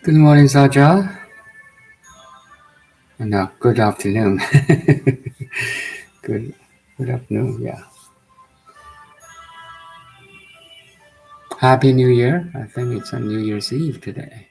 Good morning, Saja. No, good afternoon. good, good afternoon. Yeah. Happy New Year. I think it's on New Year's Eve today.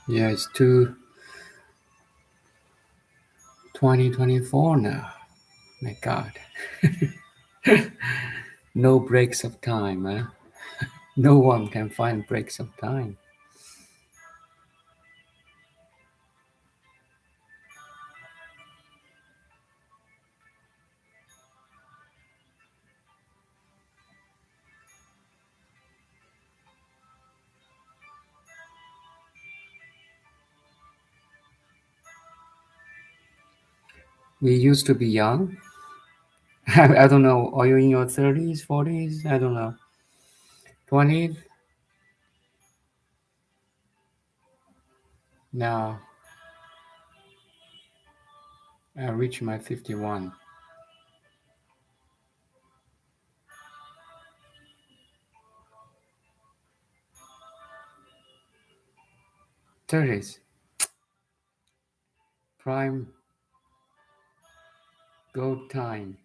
Yeah, it's 2024 now. My God. No breaks of time, huh? No one can find breaks of time. We used to be young. I don't know. Are you in your 30s, 40s? I don't know. 20s? Now I reached my 51. 30s. Prime gold time.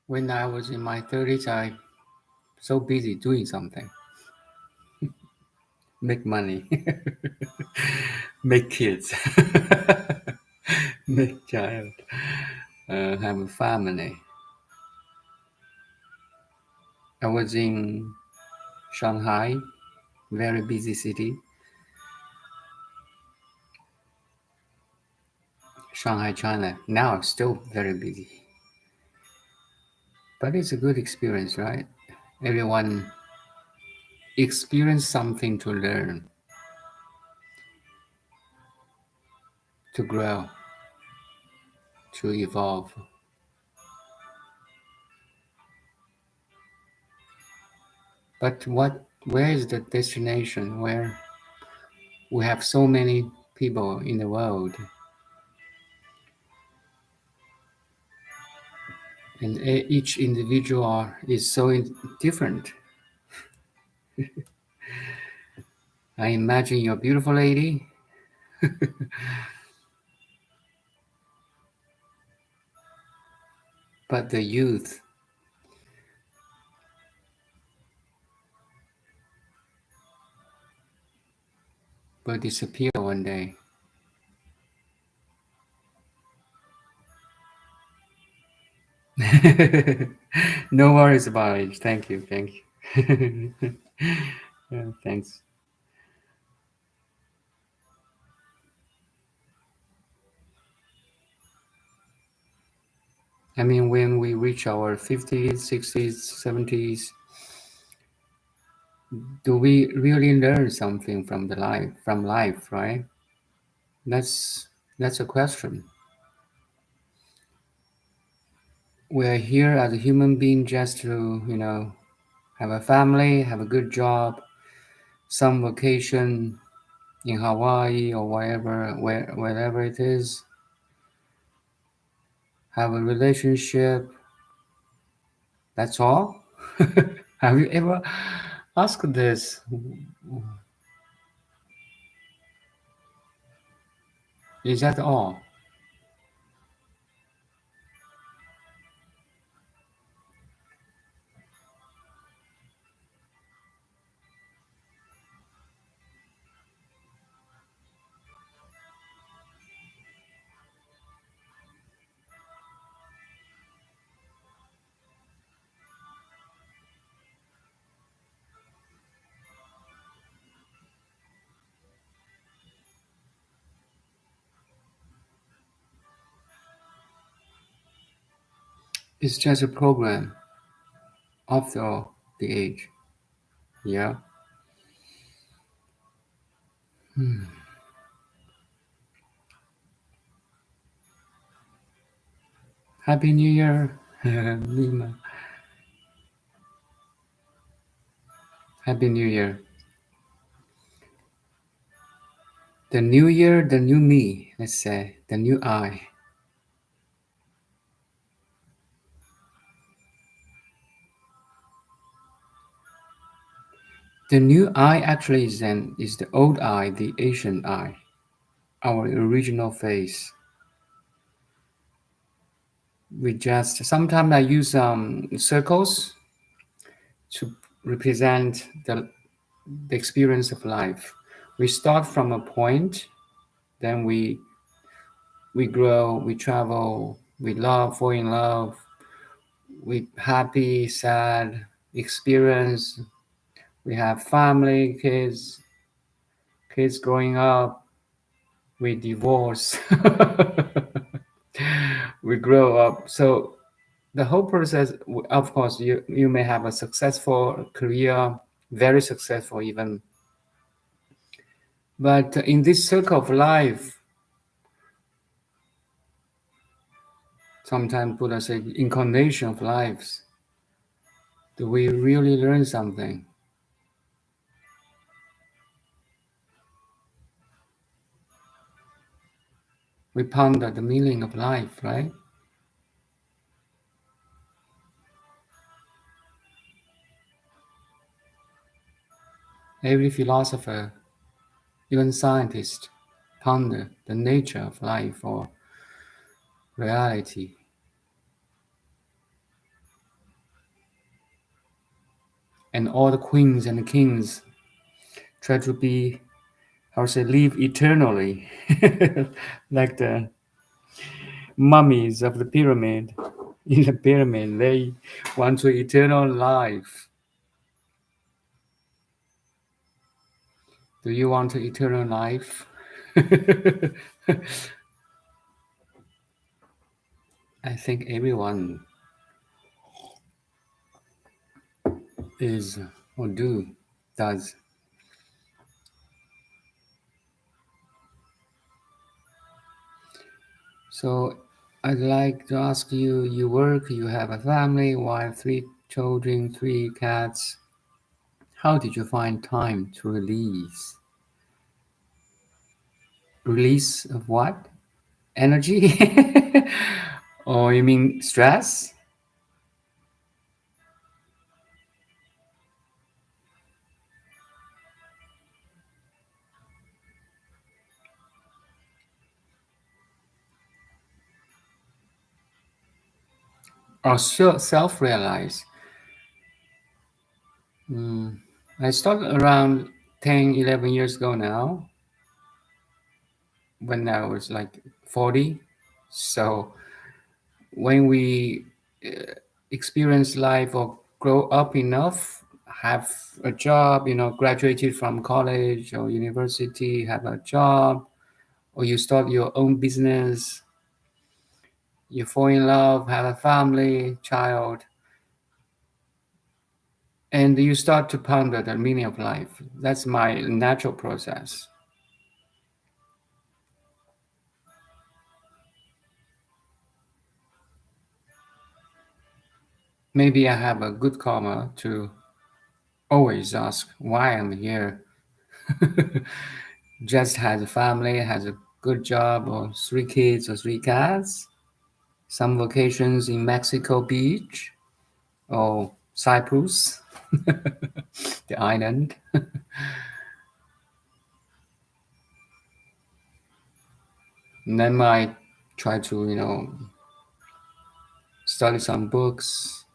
When I was in my 30s, I so busy doing something, make money, make kids, make child, have a family. I was in Shanghai, very busy city, Shanghai, China. Now still very busy, but it's a good experience, right? Everyone experience something to learn, to grow, to evolve. But where is the destination where we have so many people in the world and each individual is so different? I imagine you're a beautiful lady, but the youth will disappear one day. No worries about it. Thank you. Thank you. Yeah, thanks. I mean, when we reach our 50s, 60s, 70s, do we really learn something from life, right? That's a question. We're here as a human being just to, have a family, have a good job, some vacation in Hawaii or wherever it is, have a relationship. That's all. Have you ever asked this? Is that all? It's just a program after the age. Yeah. Happy New Year, Lima. Happy New Year. The new year, the new me, let's say, the new I. The new I actually is the old I, the Asian I, our original face. We just sometimes I use circles to represent the experience of life. We start from a point, then we grow, we travel, we love, fall in love, we happy, sad, experience. We have family, kids growing up. We divorce. We grow up. So the whole process, of course, you may have a successful career, very successful even. But in this circle of life, sometimes Buddha said, incarnation of lives, do we really learn something? We ponder the meaning of life, right? Every philosopher, even scientist, ponder the nature of life or reality. And all the queens and kings try to be, how to say, live eternally, like the mummies of the pyramid. In the pyramid, they want to eternal life. Do you want to eternal life? I think everyone is or does. So I'd like to ask you, you work, you have a family, wife, three children, three cats. How did you find time to release? Release of what? Energy? Or you mean stress? Or self realize? Mm. I started around 10, 11 years ago now, when I was like 40. So when we experience life or grow up enough, have a job, graduated from college or university, have a job, or you start your own business, you fall in love, have a family, child, and you start to ponder the meaning of life. That's my natural process. Maybe I have a good karma to always ask why I'm here. Just has a family, has a good job, or three kids or three cats, some vacations in Mexico Beach or Cyprus, the island. And then I try to, study some books,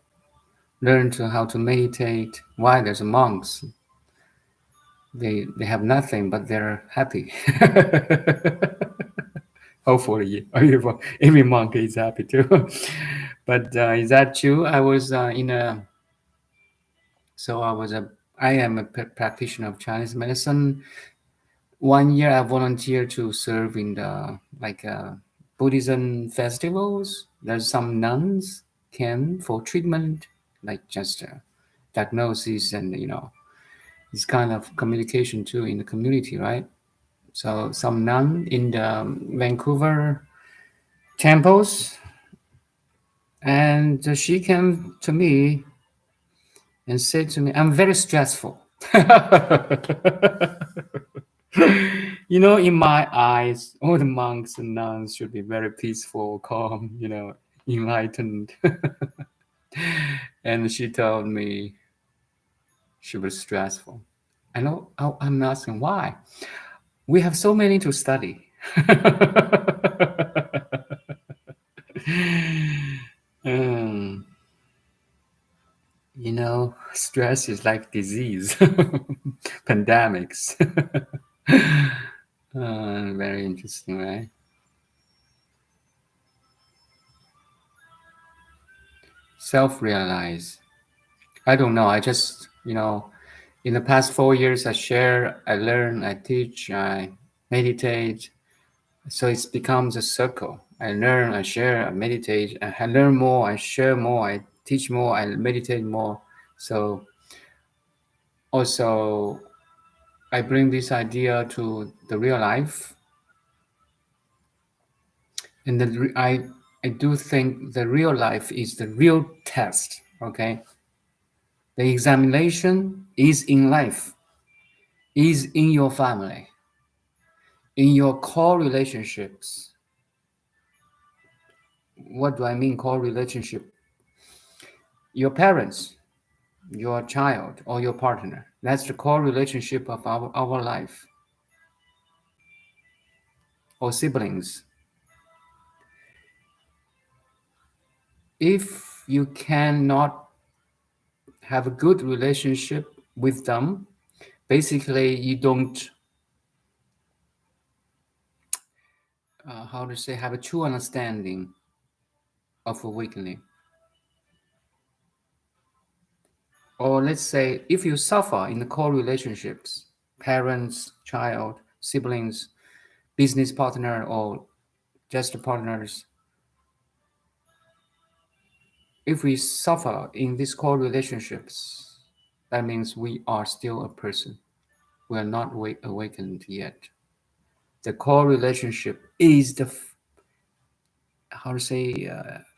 learn to how to meditate. Why there's monks? They have nothing, but they're happy. Hopefully, every monk is happy too. But is that true? I was in a so I am a practitioner of Chinese medicine. 1 year I volunteered to serve in the like Buddhism festivals. There's some nuns. came for treatment, like just diagnosis and this kind of communication too in the community, right? So some nun in the Vancouver temples, and she came to me and said to me, "I'm very stressful." In my eyes, all the monks and nuns should be very peaceful, calm, enlightened. And she told me she was stressful. I know. I'm asking why. We have so many to study. um, stress is like disease, pandemics. Very interesting, right? Self-realize. I don't know. I just, in the past 4 years, I share, I learn, I teach, I meditate. So it becomes a circle. I learn, I share, I meditate. I learn more, I share more, I teach more, I meditate more. So also, I bring this idea to the real life, and I do think the real life is the real test. Okay, the examination is in life, is in your family, in your core relationships. What do I mean core relationship? Your parents, your child, or your partner. That's the core relationship of our life. Or siblings. If you cannot have a good relationship with them, basically you don't, how to say, have a true understanding of awakening. Or let's say, if you suffer in the core relationships, parents, child, siblings, business partner, or just partners, if we suffer in these core relationships, that means we are still a person. We are not awakened yet. The core relationship is the how to say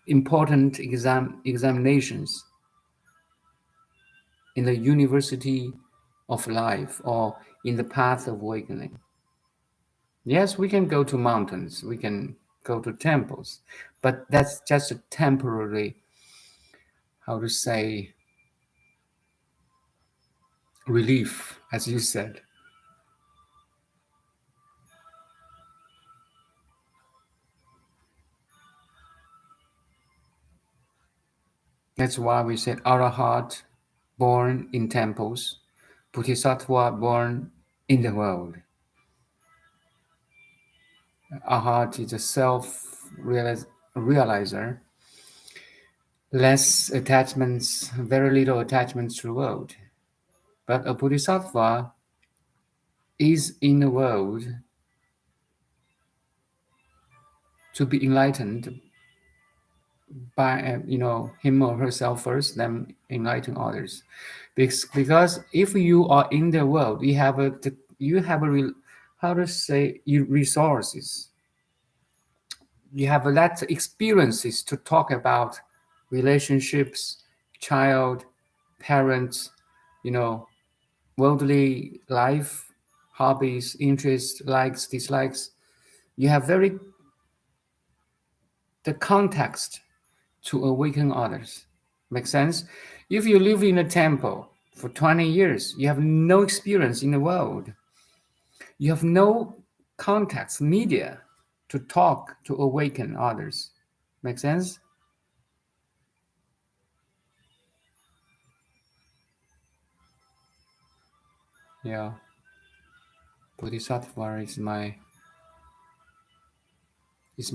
important examinations in the university of life or in the path of awakening. Yes, we can go to mountains, we can go to temples, but that's just a temporary, how to say, relief, as you said. That's why we said Arahat born in temples, Bodhisattva born in the world. Arhat is a self-realizer, less attachments, very little attachments to the world. But a Bodhisattva is in the world to be enlightened by him or herself first, then enlighten others. Because if you are in the world, you have a how to say resources. You have a lot of experiences to talk about relationships, child, parents, you know, worldly life, hobbies, interests, likes, dislikes. You have very the context to awaken others. Make sense? If you live in a temple for 20 years, you have no experience in the world. You have no context, media to talk to awaken others. Make sense? Yeah. Bodhisattva is my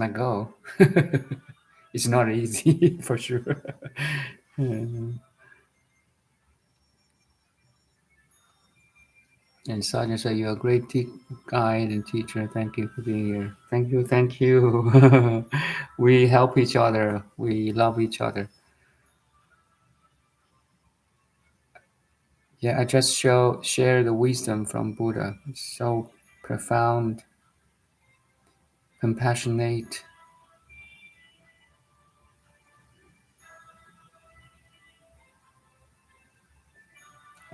goal. It's not easy for sure. And Sergeant said, "You're a great guide and teacher. Thank you for being here." Thank you, thank you. We help each other. We love each other. Yeah, I just share the wisdom from Buddha. It's so profound, compassionate.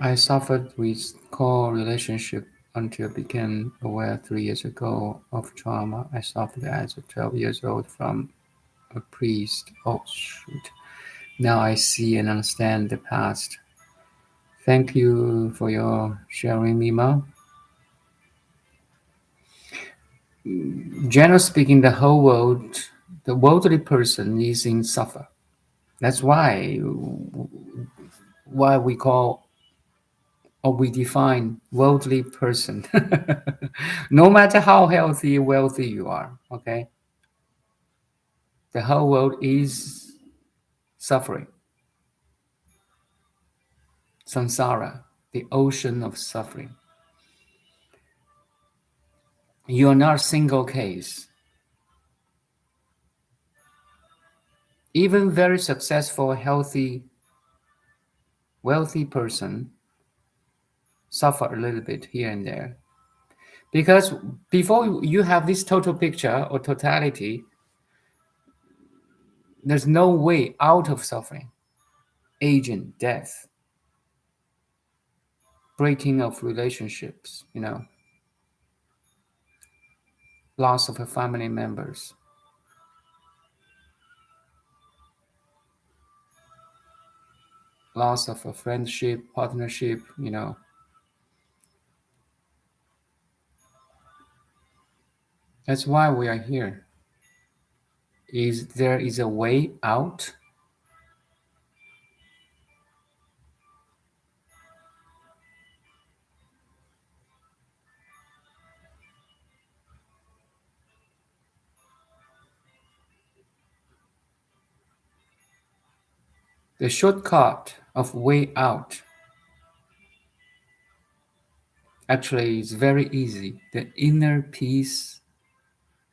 I suffered with core relationship until I became aware 3 years ago of trauma I suffered as a 12 years old from a priest. Oh shoot. Now I see and understand the past. Thank you for your sharing, Mima. Generally speaking, the worldly person is in suffer. That's why we call or we define worldly person. No matter how healthy, wealthy you are, okay, the whole world is suffering. Samsara, the ocean of suffering. You are not a single case. Even very successful, healthy, wealthy person suffer a little bit here and there. Because before you have this total picture or totality, there's no way out of suffering. Aging, death, breaking of relationships, loss of family members, loss of a friendship, partnership. That's why we are here. Is there is a way out? The shortcut of way out actually is very easy. The inner peace,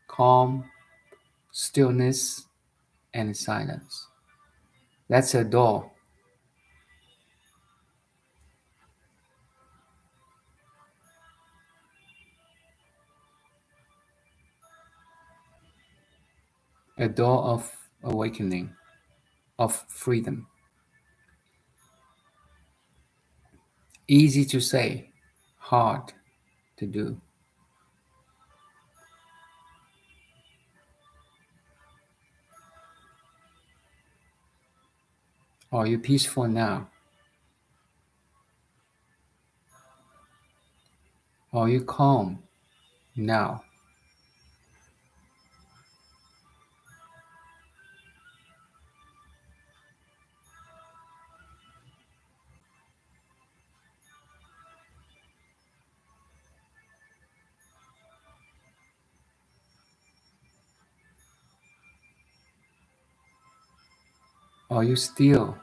calm, stillness, and silence. That's a door. A door of awakening, of freedom. Easy to say, hard to do. Are you peaceful now? Are you calm now? Are you still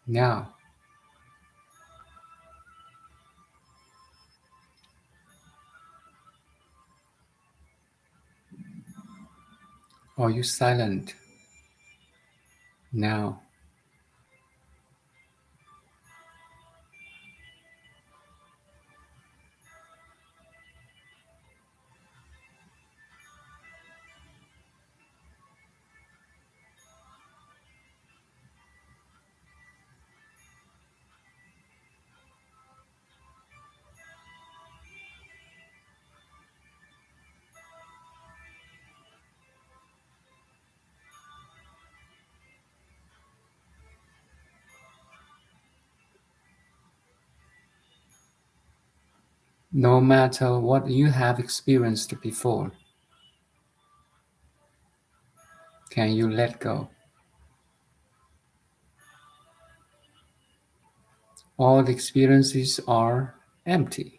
now? Are you silent now? No matter what you have experienced before, can you let go? All the experiences are empty.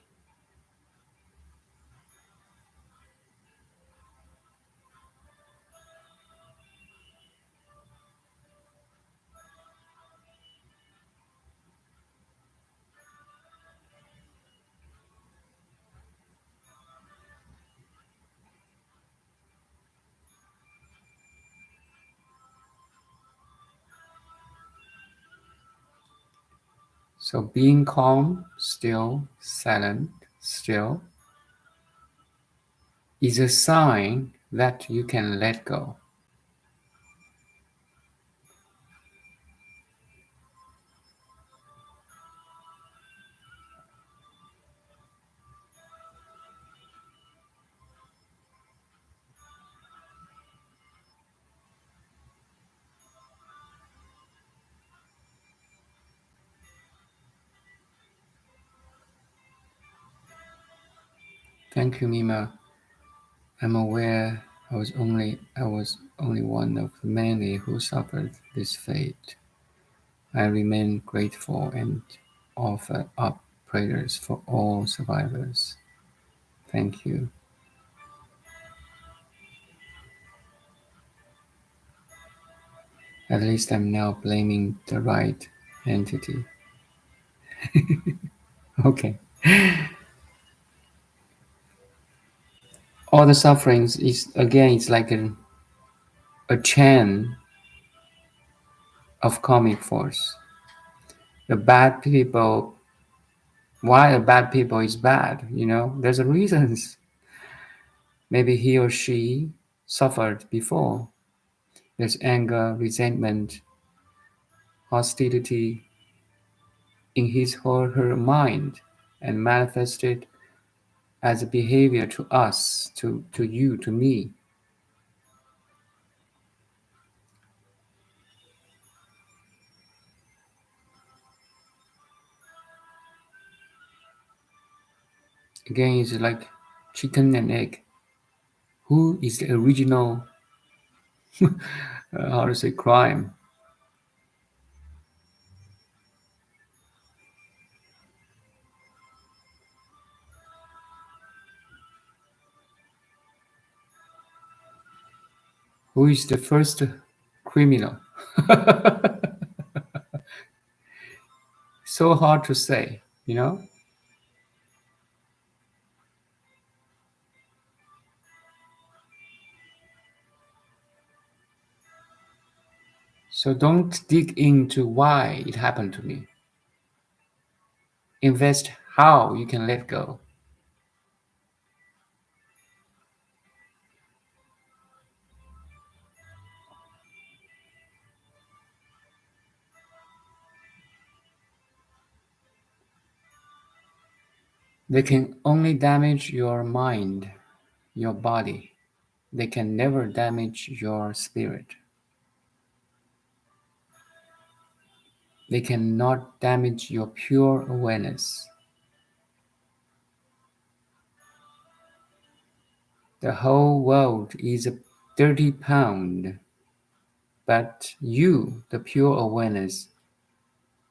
So being calm, still, silent, still, is a sign that you can let go. Thank you, Mima. I'm aware I was only one of many who suffered this fate. I remain grateful and offer up prayers for all survivors. Thank you. At least I'm now blaming the right entity. Okay. All the sufferings is again it's like a chain of karmic force. The bad people why a bad people is bad, there's a reasons. Maybe he or she suffered before. There's anger, resentment, hostility in his or her mind and manifested as a behavior to us, to you, to me. Again, it's like chicken and egg. Who is the original, how to say, crime? Who is the first criminal? So hard to say. So don't dig into why it happened to me. Invest how you can let go. They can only damage your mind, your body. They can never damage your spirit. They cannot damage your pure awareness. The whole world is a dirty pound, but you, the pure awareness,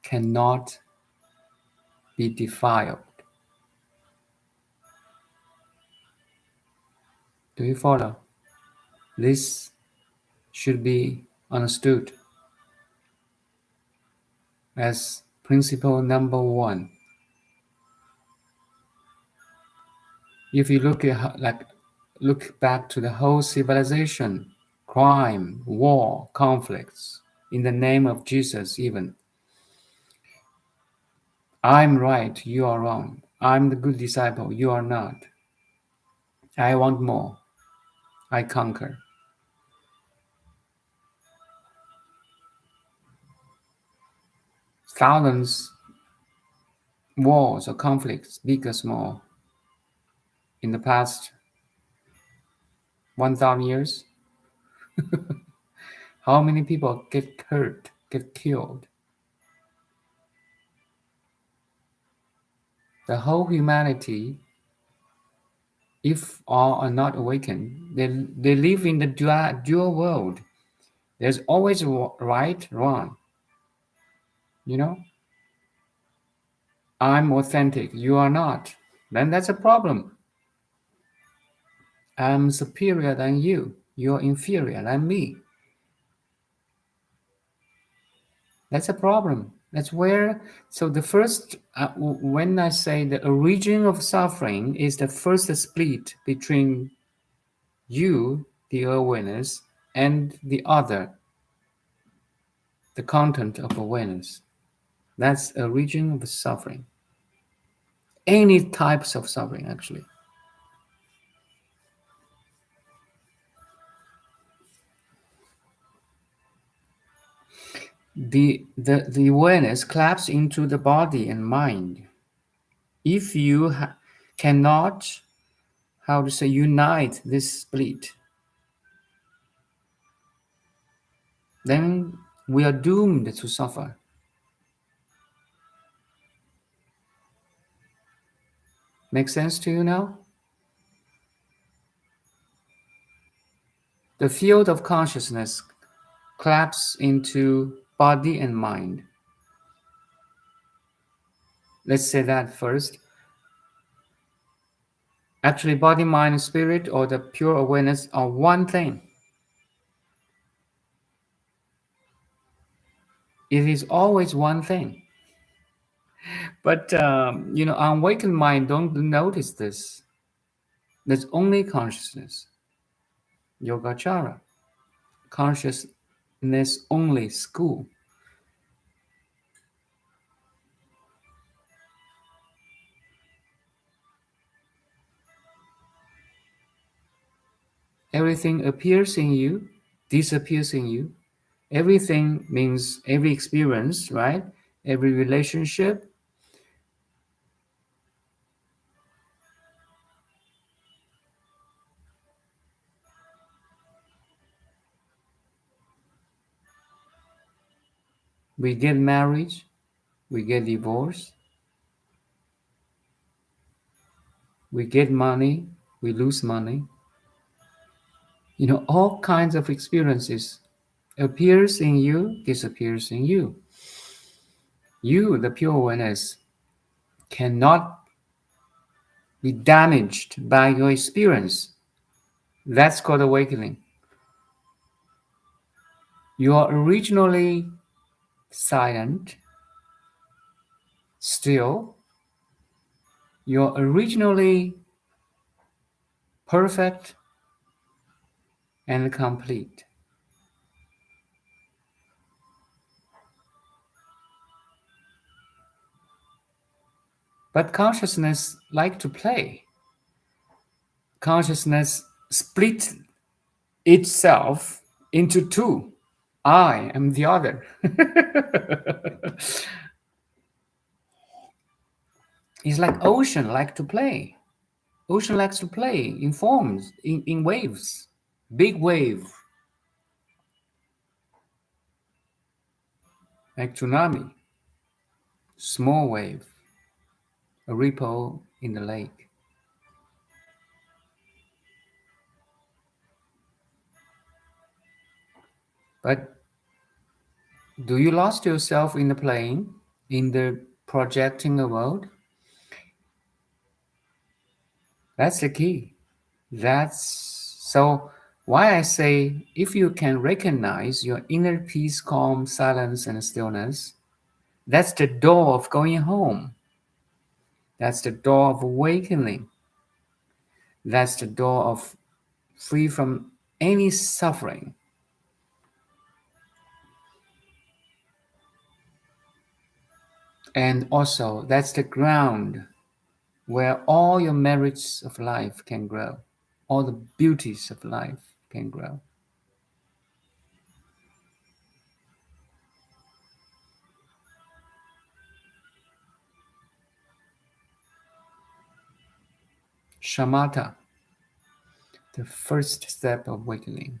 cannot be defiled. Do you follow? This should be understood as principle number one. If you look back to the whole civilization, crime, war, conflicts, in the name of Jesus even. I'm right, you are wrong. I'm the good disciple, you are not. I want more. I conquer. Thousands wars or conflicts, big or small, in the past 1,000 years. How many people get hurt, get killed? The whole humanity, if all are not awakened, they live in the dual world. There's always right, wrong. You know, I'm authentic, you are not. Then that's a problem. I'm superior than you. You're inferior than me. That's a problem. That's where, so the first, when I say the origin of suffering is the first split between you, the awareness, and the other, the content of awareness. That's a region of suffering. Any types of suffering, actually. The awareness claps into the body and mind. If you cannot, how to say, unite this split, then we are doomed to suffer. Make sense to you now? The field of consciousness claps into body and mind. Let's say that first. Actually, body, mind, and spirit, or the pure awareness, are one thing. It is always one thing. But awakened mind don't notice this. There's only consciousness. Yogachara, consciousness only school. Everything appears in you, disappears in you. Everything means every experience, right? Every relationship. We get married, we get divorced, we get money, we lose money. All kinds of experiences appears in you, disappears in you. You, the pure awareness, cannot be damaged by your experience. That's called awakening. You are originally silent, still. You're originally perfect and complete. But consciousness like to play. Consciousness split itself into two. I am the other. It's like ocean like to play. Ocean likes to play in forms, in waves. Big wave, like tsunami. Small wave, a ripple in the lake. But do you lost yourself in the playing, in the projecting a world? That's the key. That's so why I say if you can recognize your inner peace, calm, silence, and stillness, that's the door of going home. That's the door of awakening. That's the door of free from any suffering. And also, that's the ground where all your merits of life can grow, all the beauties of life can grow. Shamatha, the first step of awakening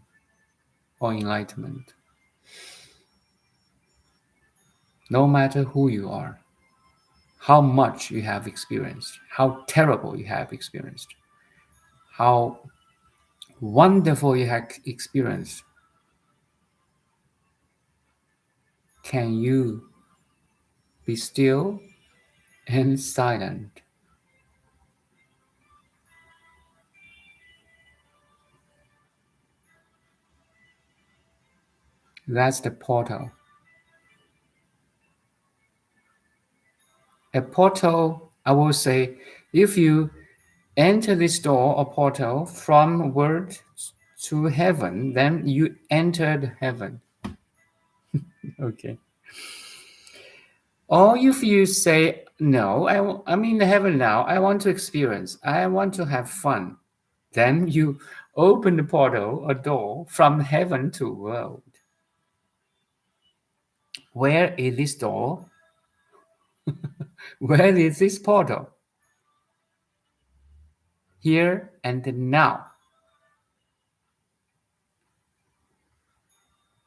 or enlightenment. No matter who you are, how much you have experienced, how terrible you have experienced, how wonderful you have experienced, can you be still and silent? That's the portal. A portal, I will say, if you enter this door or portal from earth to heaven, then you entered heaven. Okay. Or if you say, no, I'm in heaven now, I want to experience, I want to have fun, then you open the portal, a door from heaven to world. Where is this door? Where is this portal? Here and now.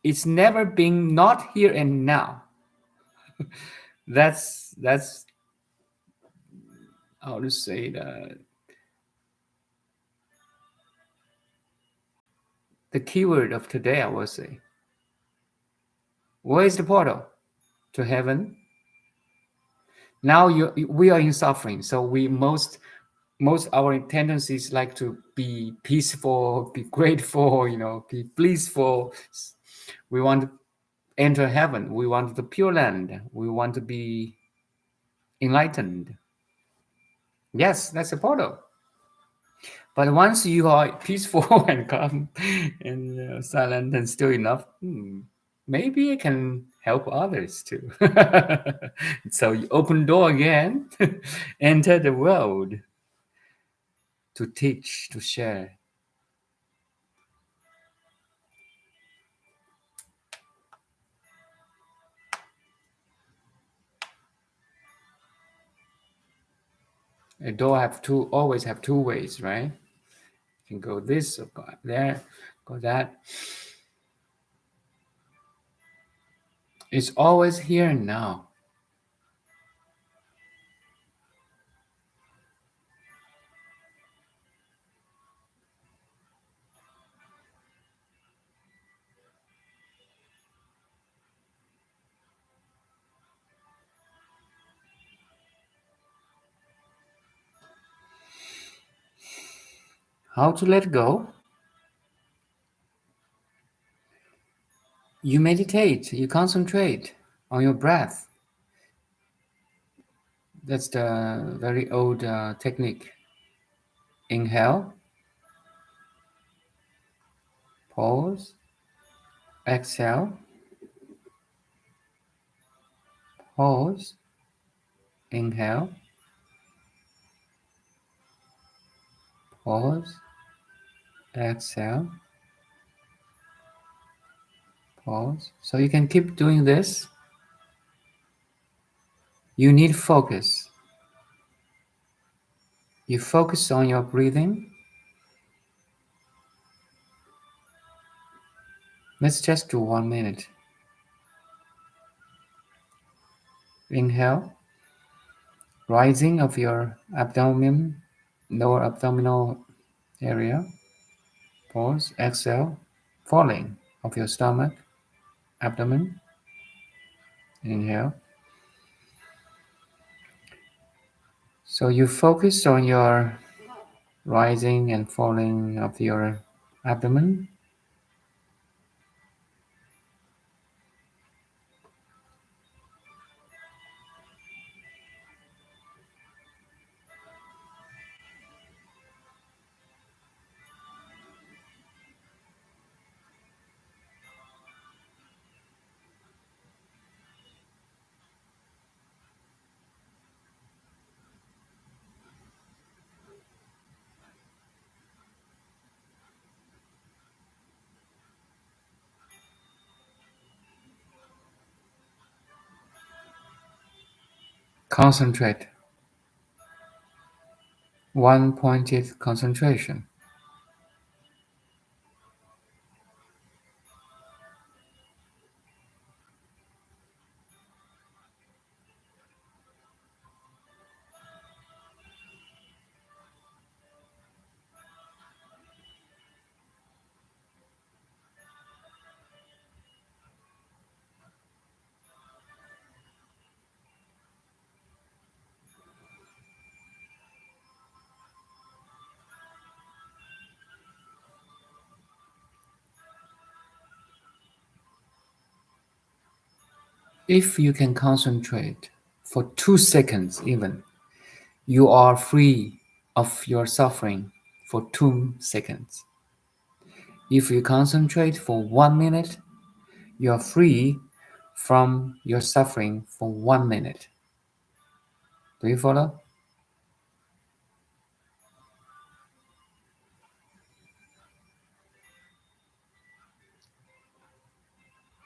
It's never been not here and now. That's how to say the keyword of today, I will say. Where is the portal? To heaven. Now we are in suffering, so we most our tendencies like to be peaceful, be grateful, be blissful. We want to enter heaven. We want the pure land. We want to be enlightened. Yes, that's a portal. But once you are peaceful and calm and silent and still enough, maybe I can help others too. So you open door again, enter the world to teach, to share. A door always have two ways, right? You can go this or go there, go that. It's always here and now. How to let go? You meditate, you concentrate on your breath. That's the very old technique. Inhale, pause, exhale, pause, inhale, pause, exhale, pause. So you can keep doing this. You need focus. You focus on your breathing. Let's just do 1 minute. Inhale, rising of your abdomen, lower abdominal area. Pause, exhale, falling of your stomach, abdomen. Inhale. So you focus on your rising and falling of your abdomen. Concentrate. One pointed concentration. If you can concentrate for 2 seconds even, you are free of your suffering for 2 seconds. If you concentrate for 1 minute, you are free from your suffering for 1 minute. Do you follow?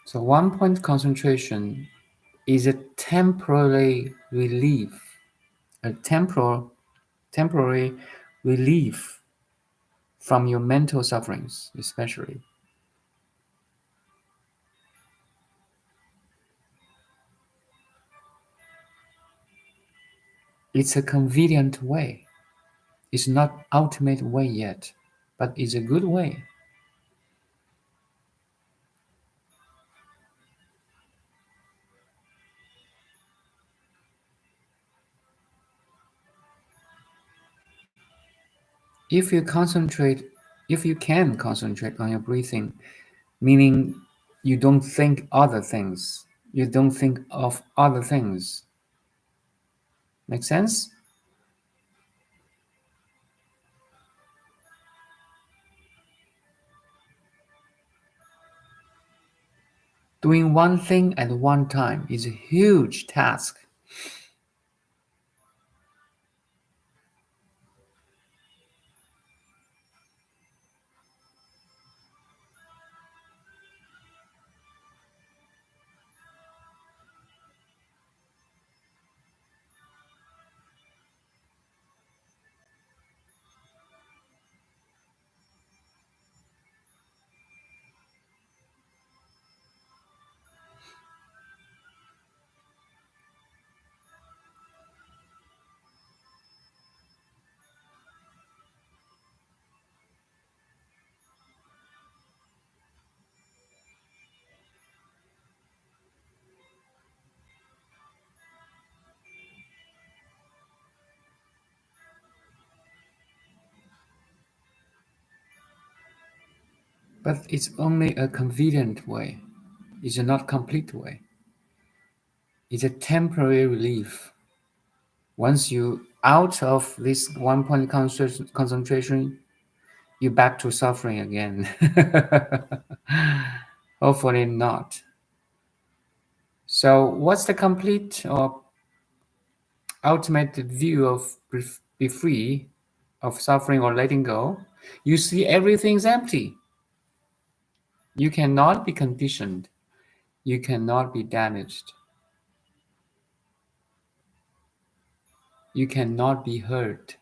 So one point concentration is a temporary relief, a temporary relief from your mental sufferings, especially. It's a convenient way. It's not ultimate way yet, but it's a good way. If you concentrate, if you can concentrate on your breathing, meaning you don't think other things, you don't think of other things. Make sense? Doing one thing at one time is a huge task. But it's only a convenient way. It's a not complete way. It's a temporary relief. Once you out of this one point concentration, you're back to suffering again. Hopefully not. So, what's the complete or ultimate view of be free of suffering or letting go? You see everything's empty. You cannot be conditioned. You cannot be damaged. You cannot be hurt.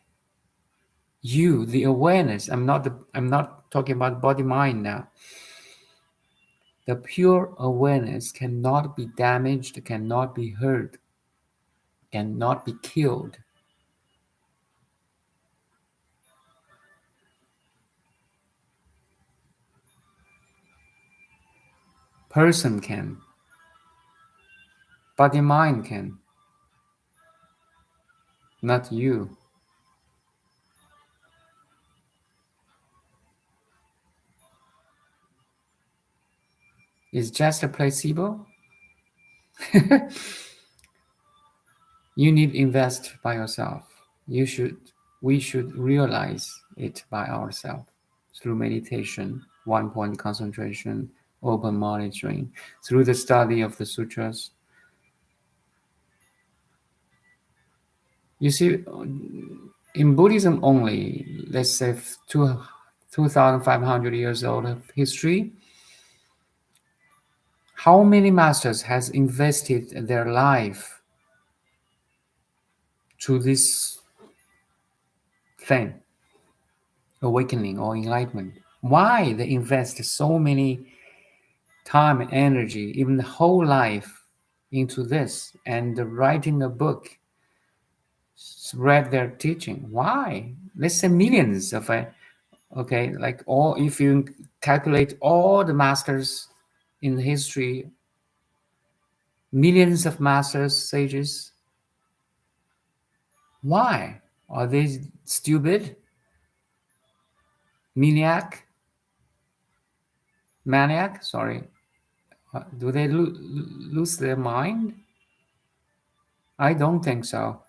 You, the awareness. I'm not talking about body mind now. The pure awareness cannot be damaged, cannot be hurt, cannot be killed. Person can, body mind can, not you. It's just a placebo. You need invest by yourself. You should we should realize it by ourselves through meditation, one point concentration, open monitoring, through the study of the sutras. You see, in Buddhism only, let's say 2,500 years old of history, how many masters has invested their life to this thing, awakening or enlightenment? Why they invest so many time and energy, even the whole life into this and writing a book, spread their teaching? Why? Let's say millions of okay, like all if you calculate all the masters in history, millions of masters, sages. Why? Are they stupid? Maniac? Maniac? Sorry. Do they lose their mind? I don't think so.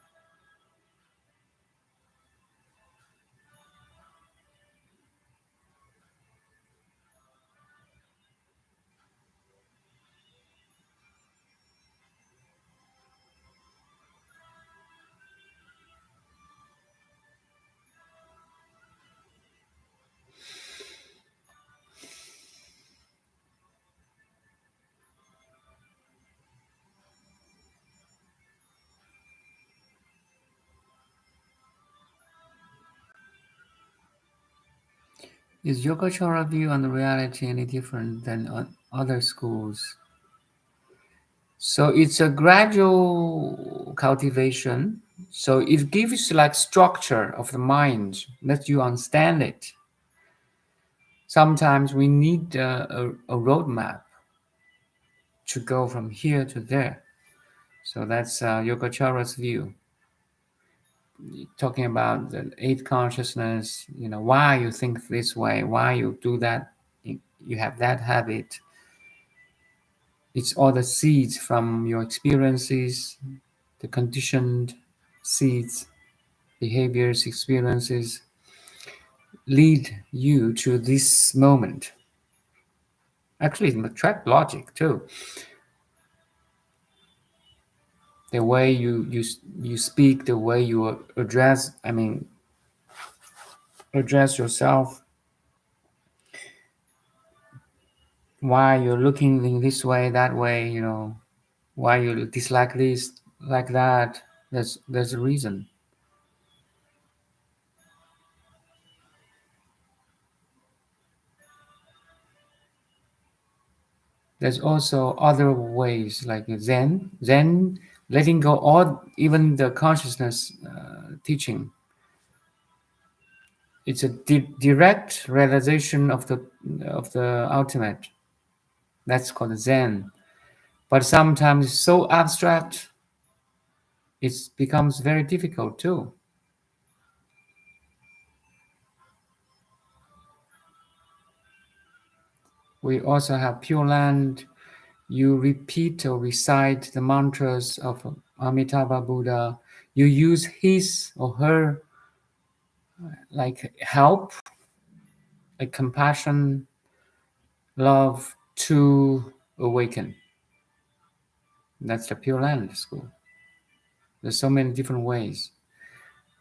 Is Yogachara view on the reality any different than on other schools? So it's a gradual cultivation. So it gives like structure of the mind, let you understand it. Sometimes we need a roadmap to go from here to there. So that's Yogachara's view, talking about the eight consciousness. Why you think this way, why you do that, you have that habit. It's all the seeds from your experiences, the conditioned seeds, behaviors, experiences lead you to this moment. Actually, it's track logic too. The way you speak, the way you address yourself, why you're looking in this way, that way, why you dislike this, like that. There's a reason. There's also other ways like Zen, letting go all, even the consciousness teaching. It's a direct realization of the ultimate. That's called Zen. But sometimes it's so abstract, it becomes very difficult too. We also have Pure Land. You repeat or recite the mantras of Amitabha Buddha. You use his or her like help, like compassion, love to awaken. That's the Pure Land school. There's so many different ways.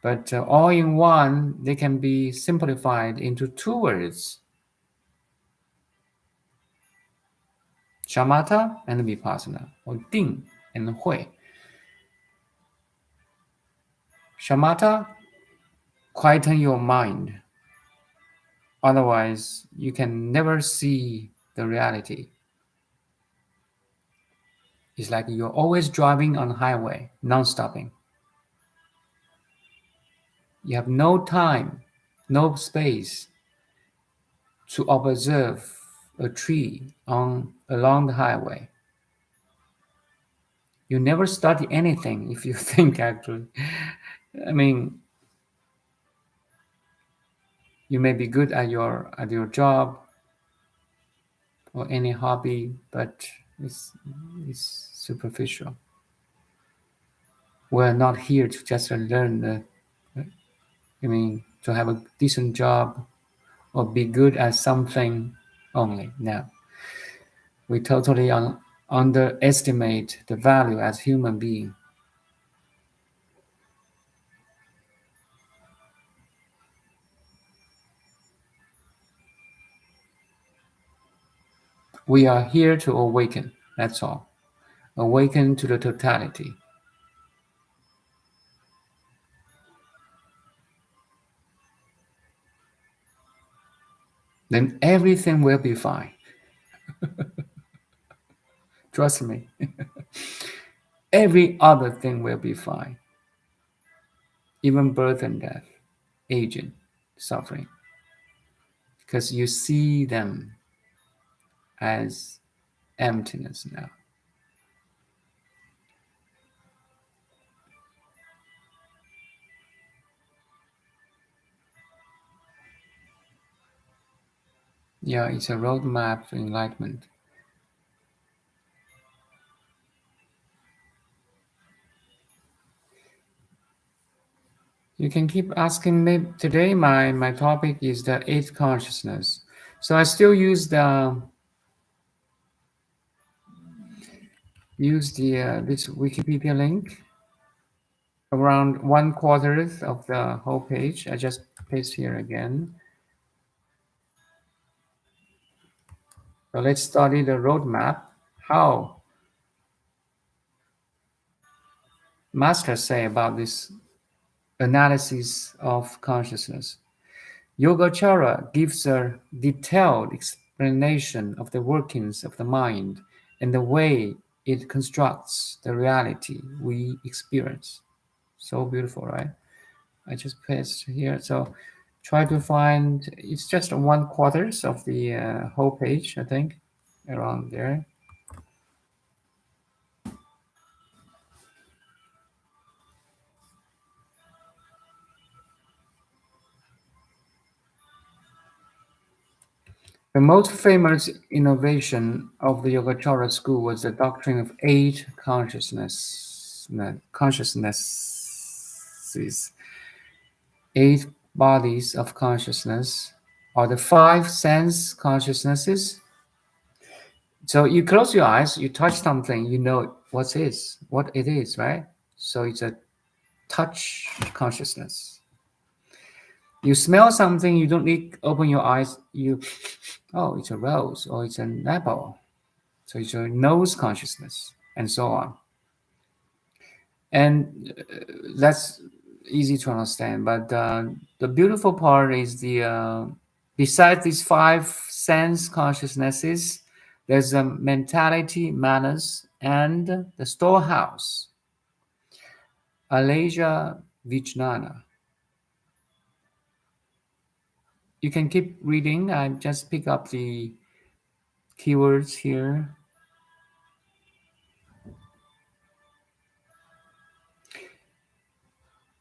But all in one, they can be simplified into two words: shamatha and vipassana, or ding and hui. Shamatha, quieten your mind. Otherwise, you can never see the reality. It's like you're always driving on the highway, non-stopping. You have no time, no space to observe a tree along the highway. You never study anything if you think actually. I mean, you may be good at your job or any hobby, but it's superficial. We're not here to just learn to have a decent job or be good at something only. No, we totally underestimate the value as human being. We are here to awaken. That's all. Awaken to the totality. Then everything will be fine. Trust me. Every other thing will be fine. Even birth and death, aging, suffering. Because you see them as emptiness now. Yeah, it's a roadmap to enlightenment. You can keep asking me. Today my topic is the eighth consciousness. So I still use the this Wikipedia link around 1/4 of the whole page. I just paste here again. So let's study the roadmap. How masters say about this analysis of consciousness. Yogachara gives a detailed explanation of the workings of the mind and the way it constructs the reality we experience. So beautiful, right? I just paste here. So try to find, it's just 1/4 of the whole page, I think, around there. The most famous innovation of the Yogacara school was the doctrine of eight consciousnesses, eight bodies of consciousness, or the five sense consciousnesses. So you close your eyes, you touch something, you know what it is, right? So it's a touch consciousness. You smell something, you don't need open your eyes. Oh, it's a rose or it's an apple. So it's your nose consciousness and so on. And that's easy to understand. But the beautiful part is besides these five sense consciousnesses, there's a mentality, manners, and the storehouse, Alaja Vijnana. You can keep reading. I just pick up the keywords here.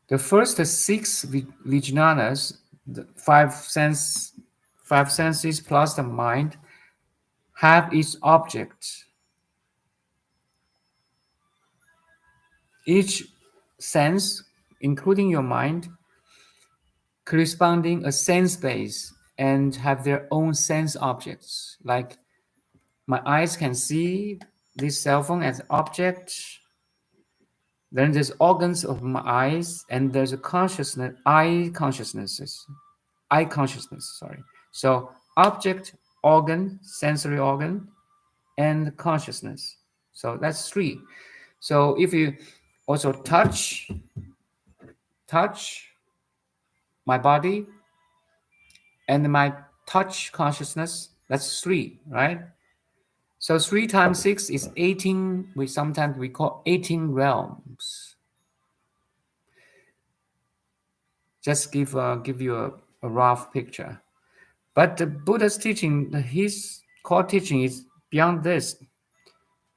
The first six vijnanas, the five senses plus the mind, have its object. Each sense, including your mind, corresponding a sense base and have their own sense objects. Like my eyes can see this cell phone as object. Then there's organs of my eyes, and there's a consciousness, eye consciousness. Sorry. So object, organ, sensory organ, and consciousness. So that's three. So if you also touch my body and my touch consciousness, that's three, right? So 3 times 6 is 18. We call 18 realms. Just give you a rough picture. But the Buddha's teaching, his core teaching is beyond this.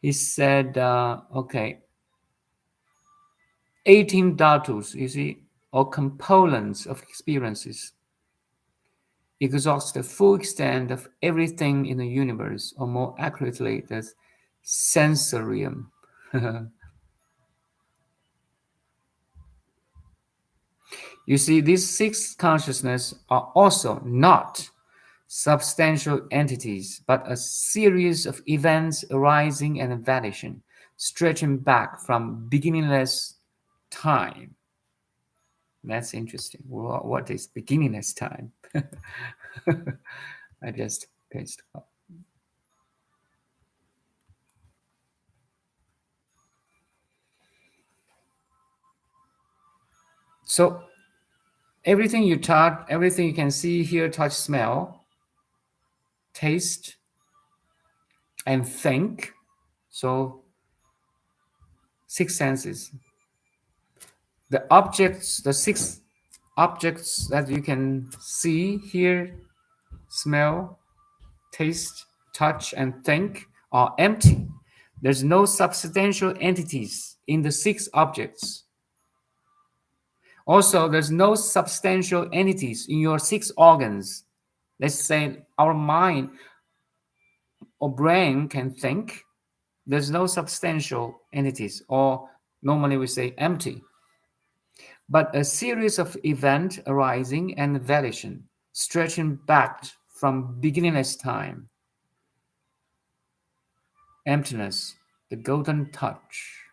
He said, okay, 18 dhatus, you see, or components of experiences exhausts the full extent of everything in the universe, or more accurately, the sensorium. You see, these six consciousness are also not substantial entities, but a series of events arising and vanishing, stretching back from beginningless time. That's interesting. What is beginningless time? I just paste up. So everything you touch, everything you can see, hear, touch, smell, taste, and think. So six senses. The six objects that you can see, hear, smell, taste, touch, and think are empty. There's no substantial entities in the six objects. Also, there's no substantial entities in your six organs. Let's say our mind or brain can think. There's no substantial entities, or normally we say empty, but a series of events arising and vanishing, stretching back from beginningless time. Emptiness, the golden touch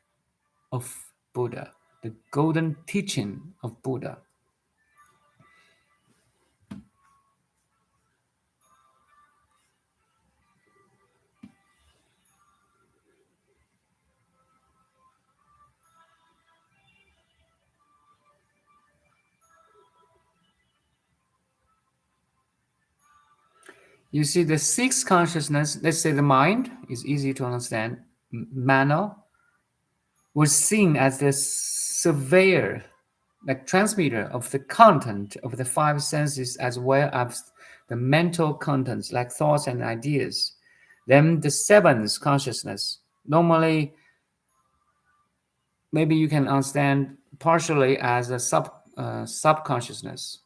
of Buddha, the golden teaching of Buddha. You see, the sixth consciousness, let's say the mind, is easy to understand. Mana was seen as the surveyor, like transmitter of the content of the five senses as well as the mental contents like thoughts and ideas. Then the seventh consciousness, normally maybe you can understand partially as a subconsciousness.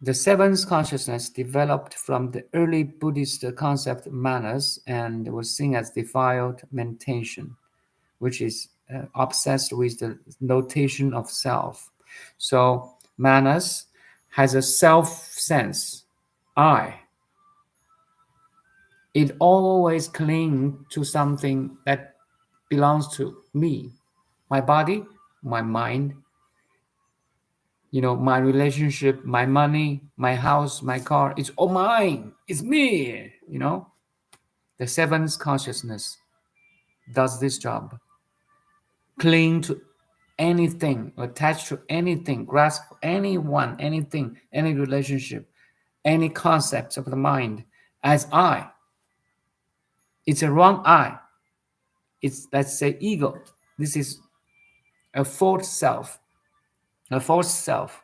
The seventh consciousness developed from the early Buddhist concept manas and was seen as defiled meditation, which is obsessed with the notation of self. So manas has a self sense, I. It always clings to something that belongs to me, my body, my mind, my relationship, my money, my house, my car. It's all mine. It's me. The seventh consciousness does this job. Cling to anything, attach to anything, grasp anyone, anything, any relationship, any concepts of the mind as I. It's a wrong I. It's, let's say, ego. This is a false self. A false self.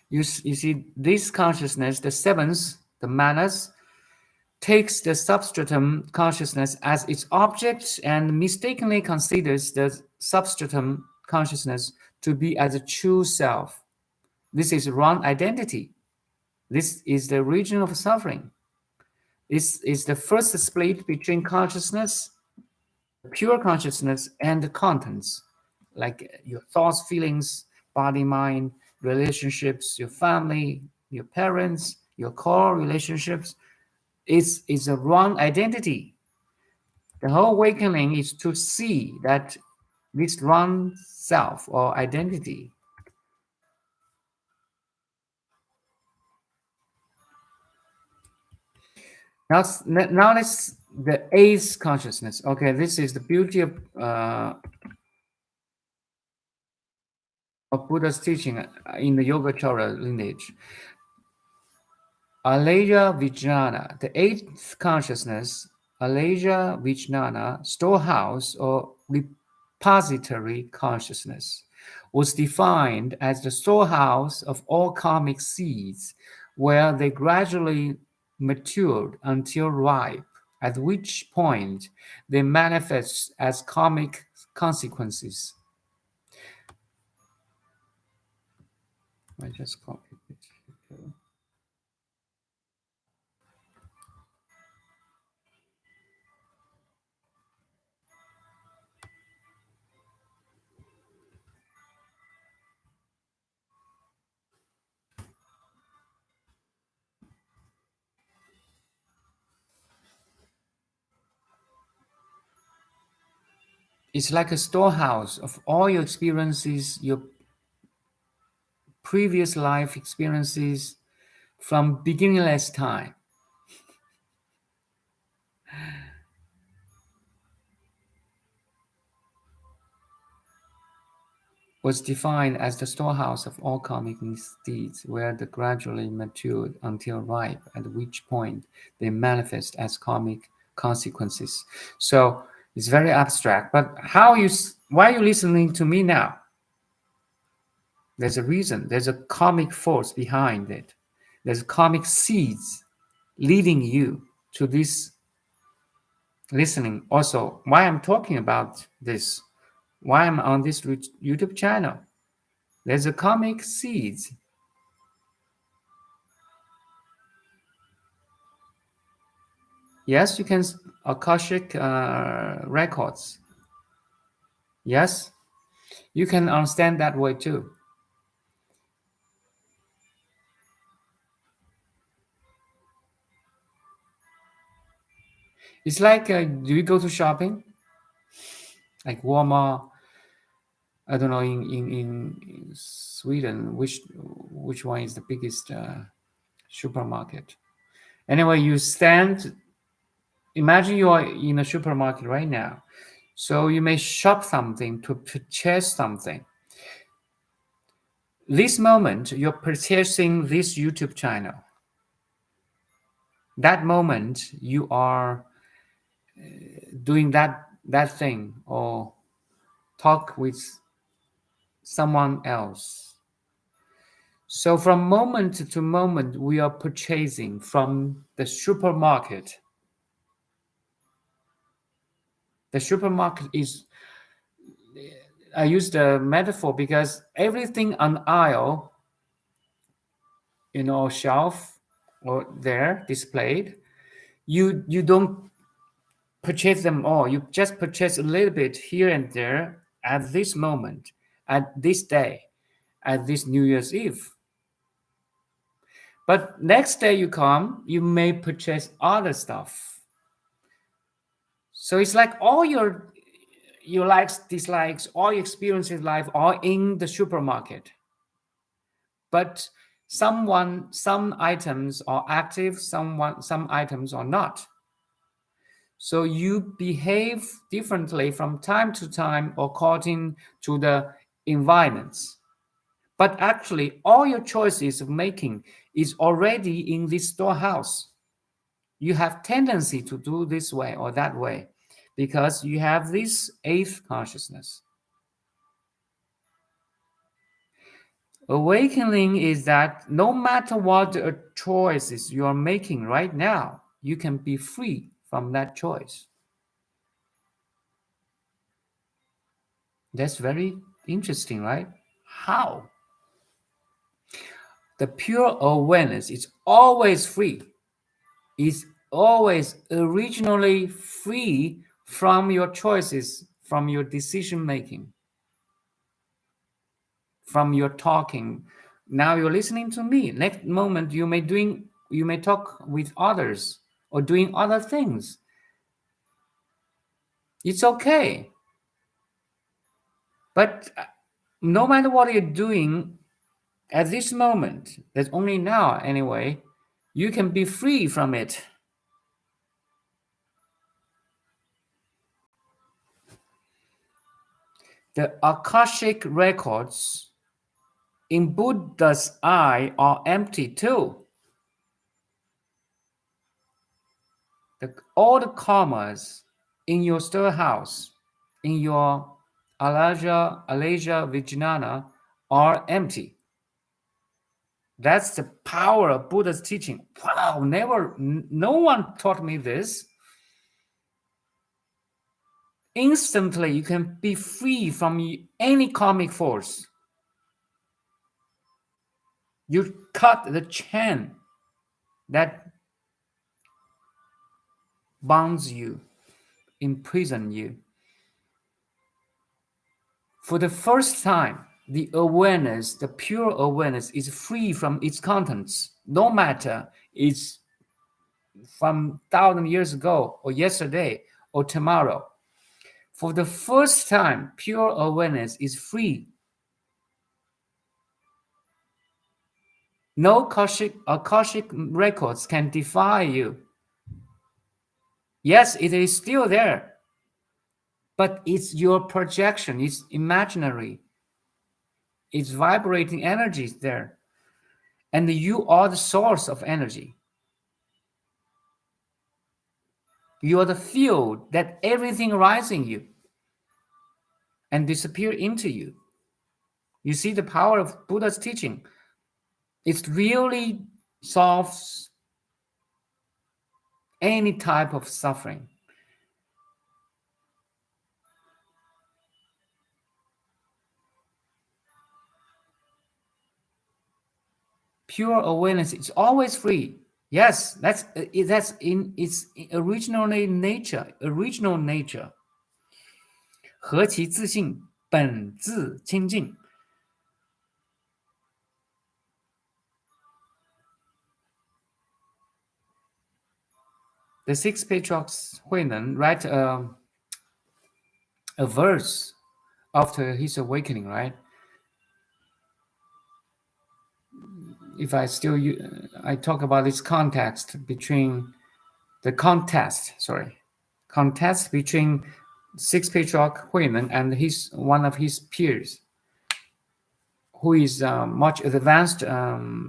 You see, this consciousness, the seventh, the manas, takes the substratum consciousness as its object and mistakenly considers the substratum consciousness to be as a true self. This is wrong identity. This is the origin of suffering. This is the first split between consciousness, pure consciousness, and the contents, like your thoughts, feelings, body, mind, relationships, your family, your parents, your core relationships. Is a wrong identity. The whole awakening is to see that this wrong self or identity. Now let's the eighth consciousness. Okay, this is the beauty of Buddha's teaching in the Yogachara lineage. Alaya Vijnana, the eighth consciousness, Alaya Vijnana, storehouse or repository consciousness, was defined as the storehouse of all karmic seeds, where they gradually matured until ripe, at which point they manifest as karmic consequences. I just copied it. It's like a storehouse of all your experiences, your previous life experiences from beginningless time. Was defined as the storehouse of all karmic deeds, where they gradually matured until ripe, at which point they manifest as karmic consequences. So it's very abstract, but why are you listening to me now? There's a reason. There's a karmic force behind it. There's karmic seeds leading you to this listening. Also, why I'm talking about this, why I'm on this YouTube channel. There's a karmic seeds. Yes, you can Akashic records. Yes, you can understand that way too. It's like, do you go to shopping? Like Walmart, I don't know, in Sweden, which one is the biggest supermarket? Anyway, you stand, imagine you are in a supermarket right now. So you may shop something to purchase something. This moment, you're purchasing this YouTube channel. That moment, you are doing that thing or talk with someone else. So from moment to moment, we are purchasing from the supermarket. The supermarket is, I use the metaphor because everything on aisle, shelf or there displayed, you don't purchase them all. You just purchase a little bit here and there at this moment, at this day, at this New Year's Eve. But next day you come, you may purchase other stuff. So it's like all your likes, dislikes, all your experiences in life are in the supermarket. But some items are active, some items are not. So you behave differently from time to time according to the environments. But actually, all your choices of making is already in this storehouse. You have tendency to do this way or that way because you have this eighth consciousness. Awakening is that no matter what choices you are making right now, you can be free from that choice. That's very interesting, right? How? The pure awareness is always free, is always originally free from your choices, from your decision making, from your talking. Now you're listening to me. Next moment you may talk with others or doing other things. It's okay. But no matter what you're doing at this moment, that's only now anyway, you can be free from it. The Akashic records in Buddha's eye are empty too. All the karmas in your storehouse, in your Alaja, Vijnana, are empty. That's the power of Buddha's teaching. Wow, no one taught me this. Instantly, you can be free from any karmic force. You cut the chain that bonds you, imprison you. For the first time, the awareness, the pure awareness, is free from its contents, no matter it's from 1,000 years ago or yesterday or tomorrow. For the first time, pure awareness is free. No Akashic records can defy you. Yes, it is still there, but it's your projection, it's imaginary. It's vibrating energy there. And you are the source of energy. You are the field that everything arises in you and disappear into you. You see the power of Buddha's teaching. It really solves any type of suffering. Pure awareness is always free. Yes, that's in its original nature. 何其自信，本自清净。The six patriarchs Huineng write a verse after his awakening, right? If I talk about this contest between Sixth patriarch Huimen and one of his peers, who is much advanced,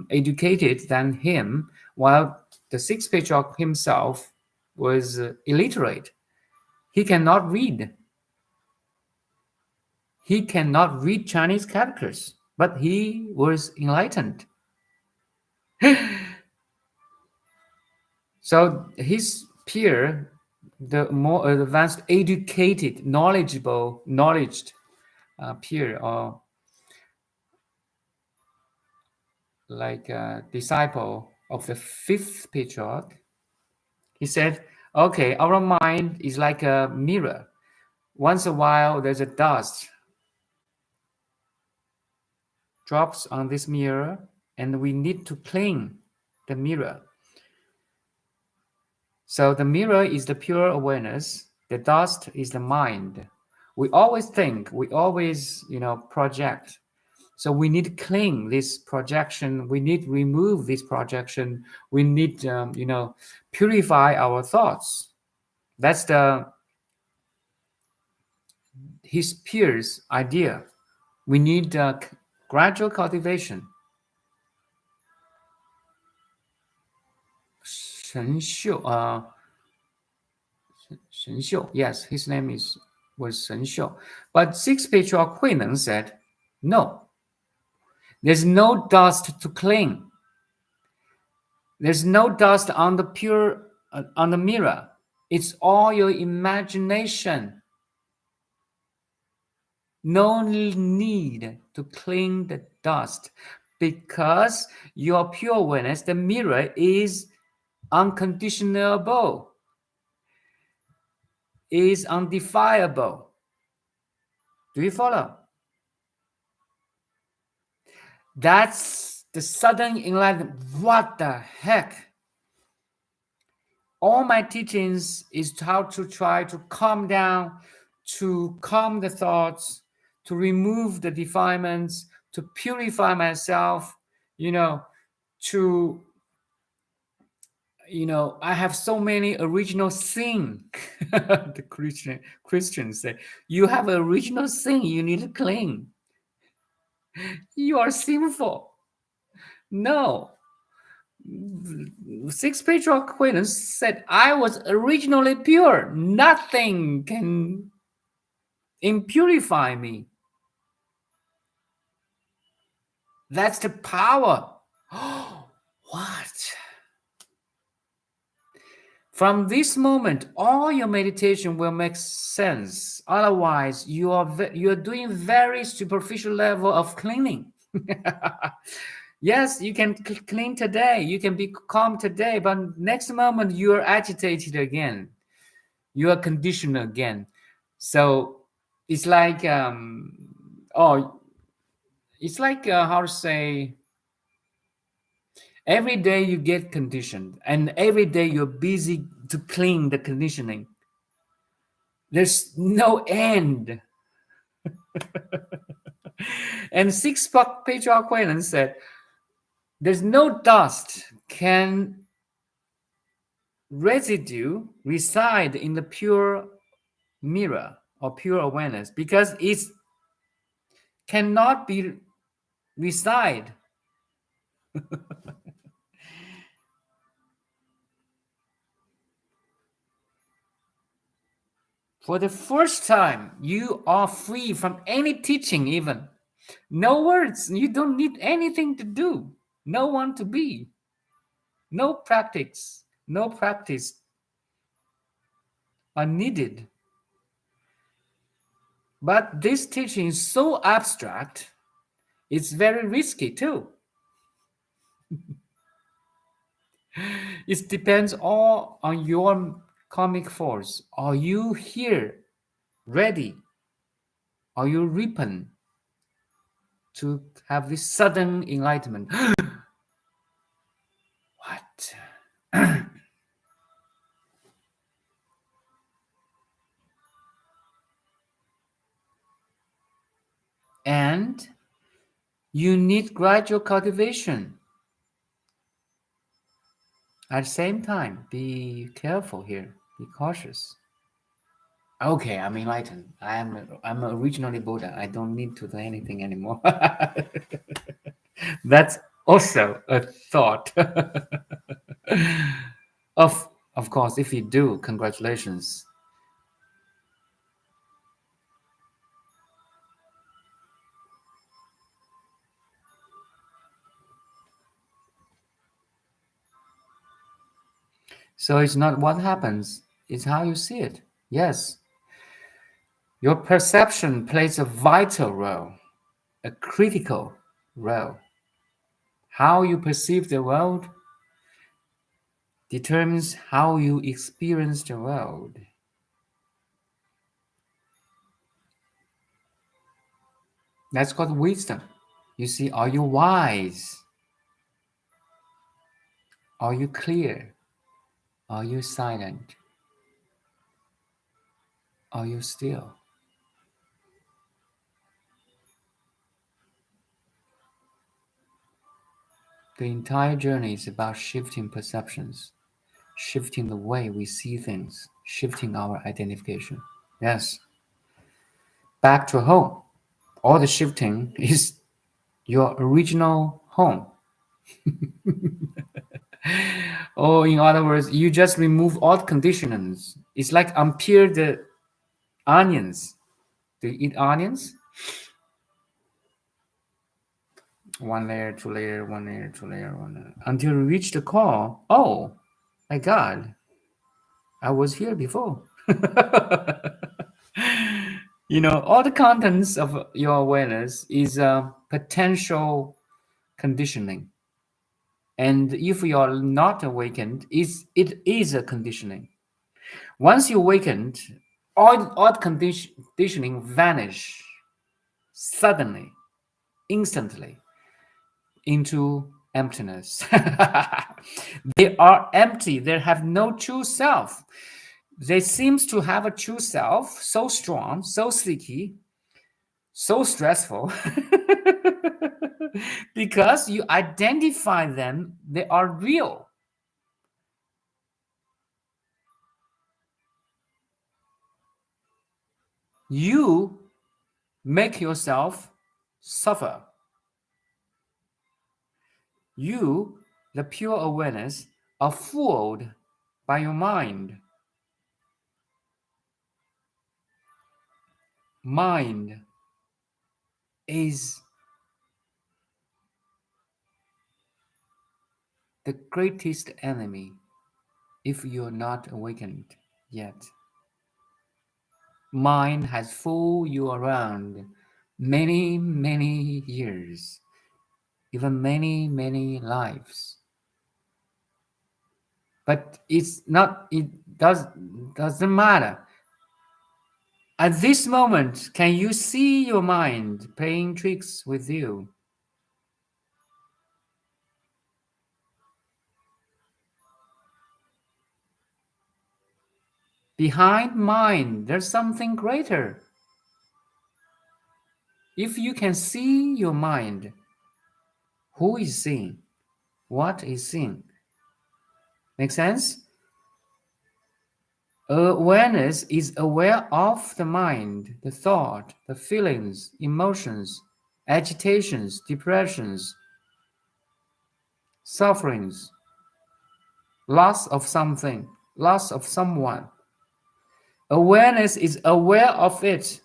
educated than him, while the sixth patriarch himself was illiterate. He cannot read. He cannot read Chinese characters, but he was enlightened. So his peer, the more advanced, educated, knowledged peer, or like a disciple of the fifth patriarch, he said, okay, our mind is like a mirror. Once a while, there's a dust drops on this mirror, and we need to clean the mirror. So the mirror is the pure awareness. The dust is the mind. We always think, we always, project. So we need to clean this projection. We need to remove this projection. We need, purify our thoughts. That's his peers' idea. We need gradual cultivation. Shen Xiu, yes, his name was Shen Xiu. But sixth patriarch Huineng said, no, there's no dust to clean. There's no dust on the mirror. It's all your imagination. No need to clean the dust, because your pure awareness, the mirror, is unconditionable, is undefiable. Do you follow? That's the sudden enlightenment. What the heck? All my teachings is how to try to calm down, to calm the thoughts, to remove the defilements, to purify myself, to, I have so many original sin. The Christians say, you have original sin you need to clean. You are sinful. No. Sixth patriarch Aquinas said, I was originally pure. Nothing can impurify me. That's the power. What? From this moment, all your meditation will make sense. Otherwise, you are doing very superficial level of cleaning. Yes, you can clean today. You can be calm today, but next moment you are agitated again. You are conditioned again. So it's like, it's like how to say, every day you get conditioned, and every day you're busy to clean the conditioning. There's no end. And sixth patriarch Aquinas said, there's no dust can reside in the pure mirror or pure awareness, because it cannot be reside. For the first time, you are free from any teaching, even. No words. You don't need anything to do. No one to be. No practice. No practice are needed. But this teaching is so abstract, it's very risky too. It depends all on your karmic force. Are you here ready? Are you ripen to have this sudden enlightenment? What? And you need gradual cultivation. At the same time, be careful here, be cautious. Okay, I'm enlightened. I'm originally Buddha. I don't need to do anything anymore. That's also a thought. Of course, if you do, congratulations. So it's not what happens, it's how you see it. Yes, your perception plays a vital role, a critical role. How you perceive the world determines how you experience the world. That's called wisdom. You see, are you wise? Are you clear? Are you silent? Are you still? The entire journey is about shifting perceptions, shifting the way we see things, shifting our identification. Yes, back to home. All the shifting is your original home. Or, in other words, you just remove all the conditionings. It's like unpeel the onions. Do you eat onions? One layer, two layer, one layer, two layer, one layer, until you reach the core. Oh my God, I was here before. All the contents of your awareness is a potential conditioning. And if you are not awakened, it is a conditioning. Once you awakened, all conditioning vanish suddenly, instantly into emptiness. They are empty. They have no true self. They seems to have a true self, so strong, so sticky, so stressful. Because you identify them, they are real. You make yourself suffer. You, the pure awareness, are fooled by your mind. Mind is the greatest enemy if you're not awakened yet. Mind has fooled you around many, many years, even many, many lives. But it doesn't matter. At this moment, can you see your mind playing tricks with you? Behind mind, there's something greater. If you can see your mind, who is seeing? What is seeing? Make sense? Awareness is aware of the mind, the thought, the feelings, emotions, agitations, depressions, sufferings, loss of something, loss of someone. Awareness is aware of it.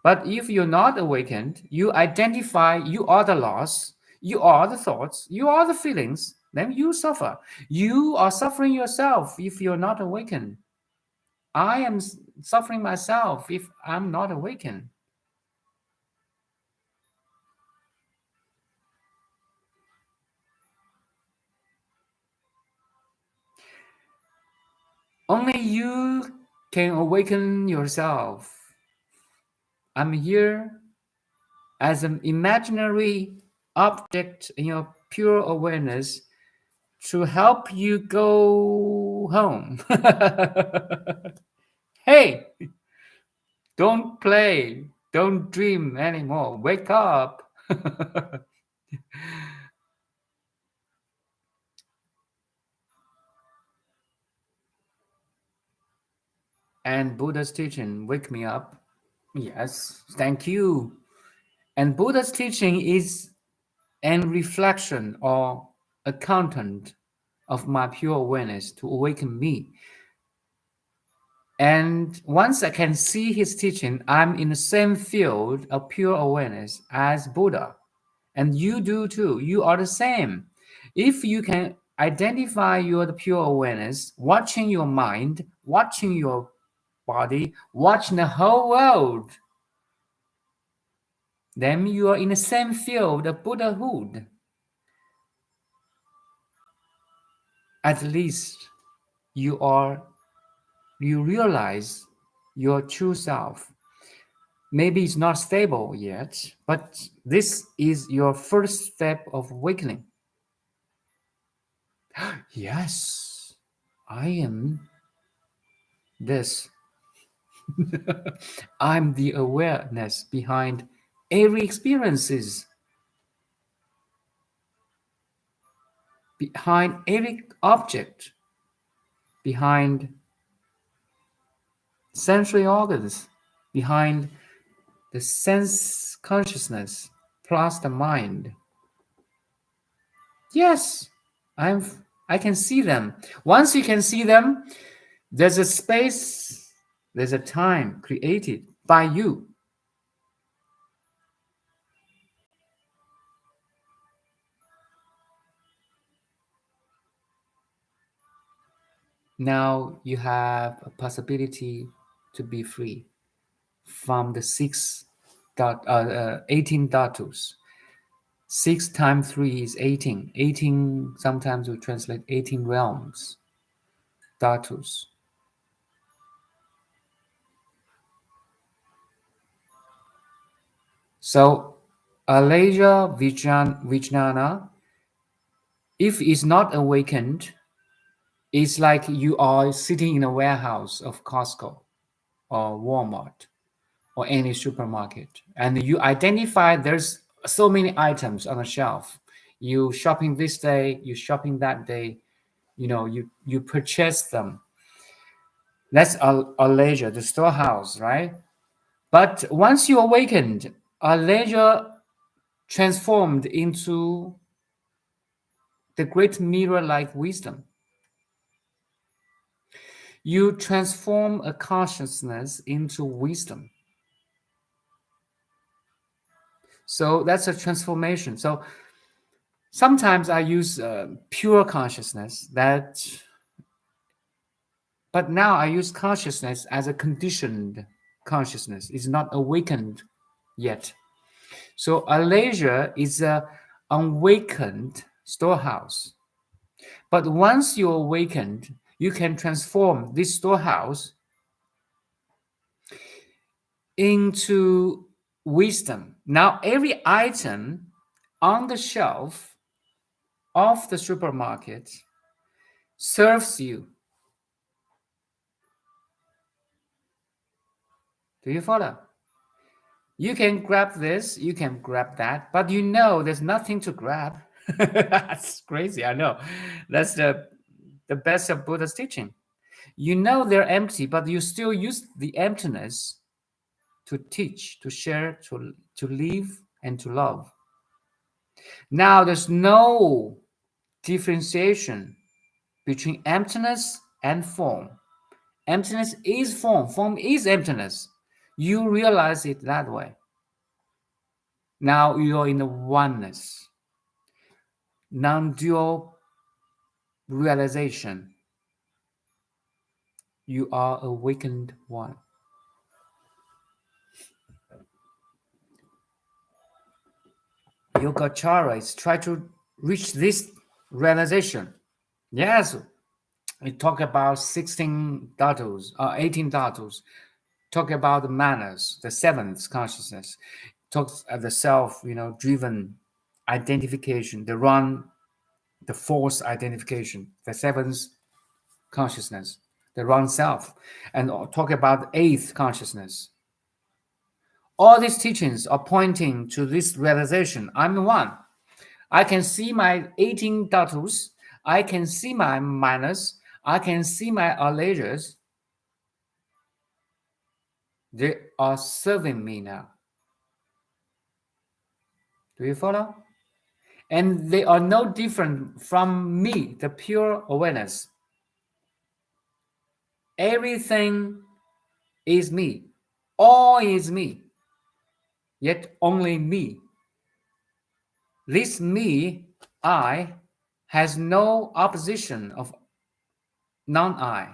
But if you're not awakened, you identify you are the loss, you are the thoughts, you are the feelings, then you suffer. You are suffering yourself if you're not awakened. I am suffering myself if I'm not awakened. Only you can awaken yourself. I'm here as an imaginary object in your pure awareness to help you go home. Hey, don't play, don't dream anymore. Wake up. And Buddha's teaching wake me up. Yes, thank you. And Buddha's teaching is an reflection or a content of my pure awareness to awaken me. And once I can see his teaching, I'm in the same field of pure awareness as Buddha. And you do too. You are the same. If you can identify your pure awareness, watching your mind, watching your body, watching the whole world, then you are in the same field of Buddhahood. At least you realize your true self. Maybe it's not stable yet, but this is your first step of awakening. Yes, I am this. I'm the awareness behind every experiences, behind every object, behind sensory organs, behind the sense consciousness plus the mind. Yes, I'm I can see them. Once you can see them, there's a space, there's a time created by you. Now you have a possibility to be free from the 18 dhatus. 6 times 3 is 18. 18, sometimes we translate 18 realms, dhatus. So, Alayja Vijnana, if it's not awakened, it's like you are sitting in a warehouse of Costco or Walmart or any supermarket, and you identify there's so many items on the shelf. You shopping this day, you shopping that day, you purchase them. That's a leisure, the storehouse, right? But once you awakened, a leisure transformed into the great mirror-like wisdom. You transform a consciousness into wisdom. So that's a transformation. So sometimes I use pure consciousness but now I use consciousness as a conditioned consciousness. It's not awakened yet. So a leisure is a awakened storehouse. But once you're awakened, you can transform this storehouse into wisdom. Now every item on the shelf of the supermarket serves you. Do you follow? You can grab this, you can grab that, but there's nothing to grab. That's crazy, I know. That's the best of Buddha's teaching. They're empty, but you still use the emptiness to teach, to share, to live, and to love. Now there's no differentiation between emptiness and form. Emptiness is form, form is emptiness. You realize it that way. Now you're in the oneness, non-dual realization. You are awakened one. Yogachara is try to reach this realization. Yes, we talk about 16 dhatus, 18 dhatus. Talk about the manners, the seventh consciousness. Talks of the self, driven identification, the force identification, the seventh consciousness, the wrong self, and talk about the eighth consciousness. All these teachings are pointing to this realization. I'm one. I can see my 18 dhatus. I can see my manas. I can see my allegiance. They are serving me now. Do you follow? And they are no different from me, the pure awareness. Everything is me. All is me. Yet only me. This me, I, has no opposition of non-I.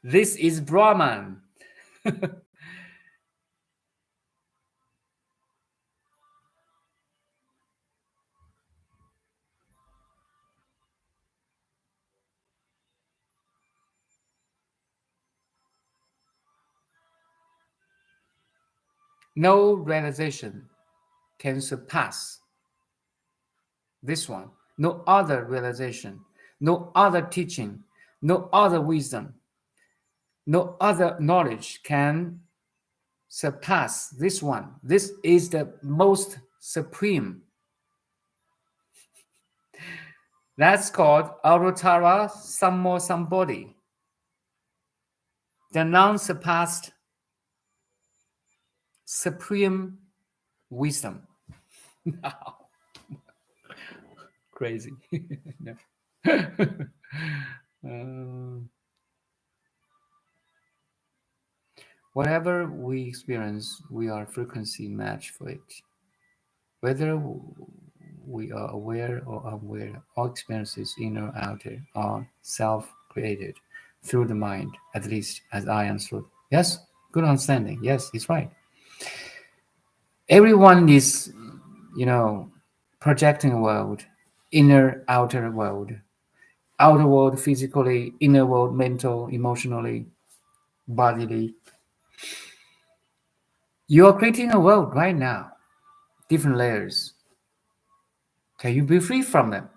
This is Brahman. No realization can surpass this one. No other realization, no other teaching, no other wisdom, no other knowledge can surpass this one. This is the most supreme. That's called Avatara Sammo, the non-surpassed supreme wisdom. Crazy. No. Uh, whatever we experience, we are frequency match for it. Whether we are aware or unaware, all experiences, inner or outer, are self-created through the mind, at least as I understood. Yes, good understanding. Yes, it's right. Everyone is, you know, projecting a world, inner, outer world physically, inner world mental, emotionally, bodily. You are creating a world right now, different layers. Can you be free from them?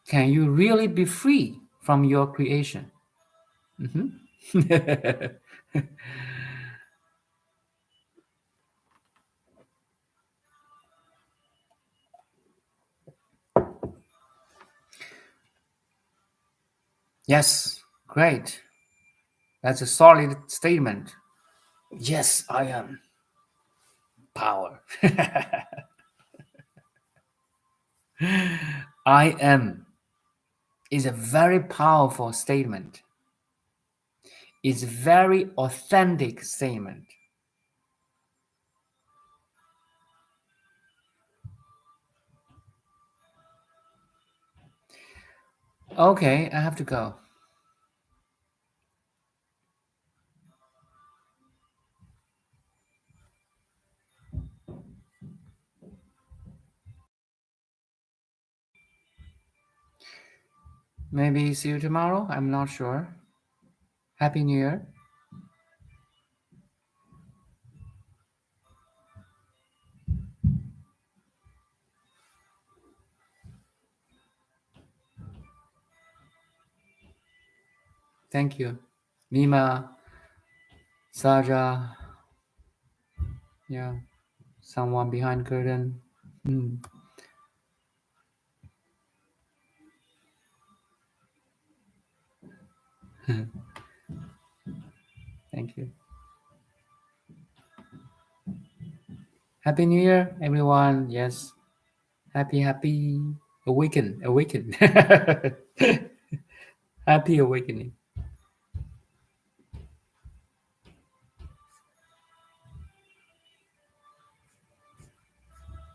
Can you really be free from your creation? Mm-hmm. Yes, great. That's a solid statement. Yes, I am power. I am is a very powerful statement. It's a very authentic statement. Okay, I have to go. Maybe see you tomorrow. I'm not sure. Happy New Year. Thank you. Nima, Saja, yeah, someone behind curtain. Hmm. Thank you. Happy New Year, everyone. Yes. Happy awaken. Happy awakening.